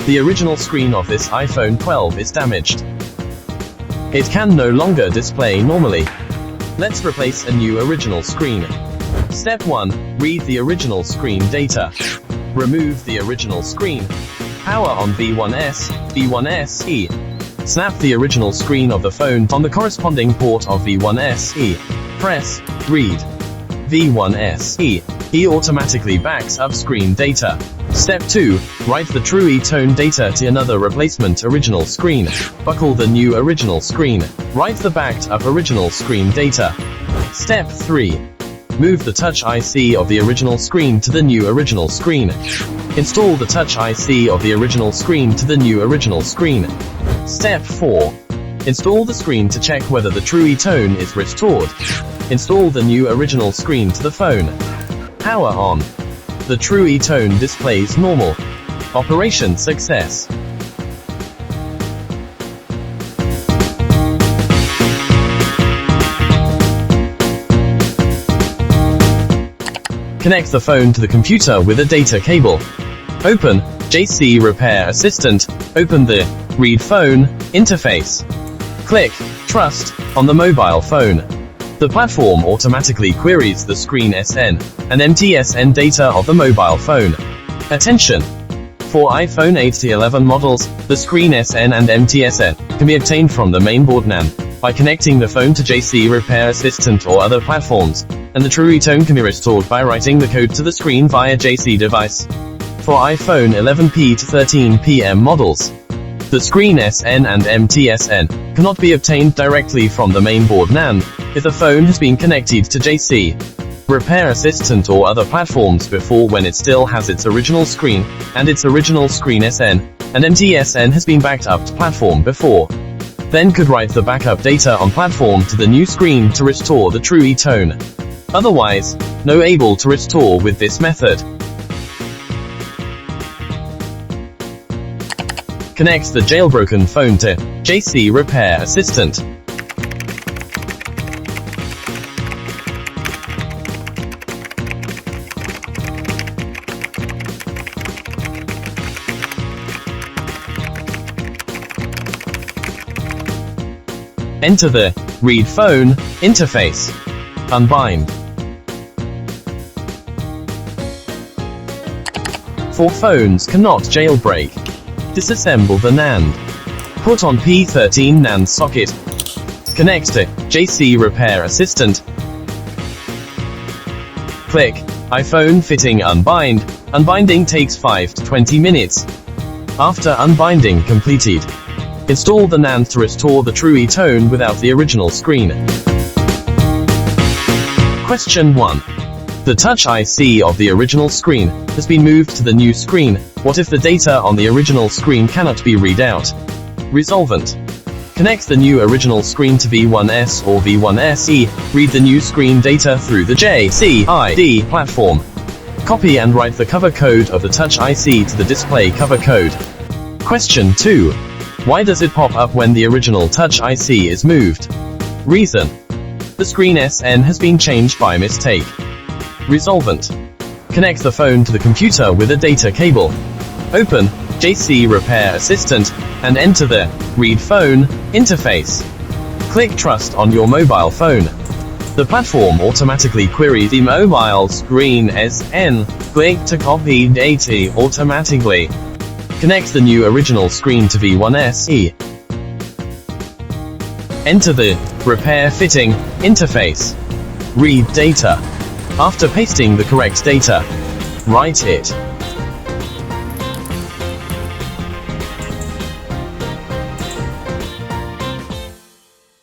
The original screen of this iPhone 12 is damaged. It can no longer display normally. Let's replace a new original screen. Step 1. Read the original screen data. Remove the original screen. Power on V1S, V1SE. Snap the original screen of the phone on the corresponding port of V1SE. Press Read. V1SE. It automatically backs up screen data. Step 2. Write the Truetone data to another replacement original screen. Buckle the new original screen. Write the backed up original screen data. Step 3. Move the touch IC of the original screen to the new original screen. Install the touch IC of the original screen to the new original screen. Step 4. Install the screen to check whether the Truetone is restored. Install the new original screen to the phone. Power on. The Truetone displays normal. Operation success. Connect the phone to the computer with a data cable. Open JC Repair Assistant. Open the Read Phone interface. Click Trust on the mobile phone. The platform automatically queries the screen SN and MTSN data of the mobile phone. Attention! For iPhone 8 to 11 models, the screen SN and MTSN can be obtained from the mainboard NAN by connecting the phone to JC Repair Assistant or other platforms, and the Truetone can be restored by writing the code to the screen via JC device. For iPhone 11P to 13PM models, the screen SN and MTSN cannot be obtained directly from the mainboard NAN if the phone has been connected to JC Repair Assistant or other platforms before, when it still has its original screen, and its original screen SN and MTSN has been backed up to platform before. Then could write the backup data on platform to the new screen to restore the Truetone. Otherwise, no able to restore with this method. Connect the jailbroken phone to JC Repair Assistant. Enter the Read Phone interface. Unbind. For phones cannot jailbreak, disassemble the NAND. Put on P13 NAND socket. Connect to JC Repair Assistant. Click iPhone fitting unbind. Unbinding takes 5 to 20 minutes. After unbinding completed, install the NAND to restore the Truetone without the original screen. Question 1. The touch IC of the original screen has been moved to the new screen. What if the data on the original screen cannot be read out? Resolvent. Connect the new original screen to V1S or V1SE. Read the new screen data through the JCID platform. Copy and write the cover code of the touch IC to the display cover code. Question 2. Why does it pop up when the original touch IC is moved? Reason. The screen SN has been changed by mistake. Resolvent. Connect the phone to the computer with a data cable. Open JC Repair Assistant and enter the Read Phone interface. Click Trust on your mobile phone. The platform automatically queries the mobile screen SN. Click to copy data automatically. Connect the new original screen to V1SE. Enter the Repair Fitting interface. Read data. After pasting the correct data, write it.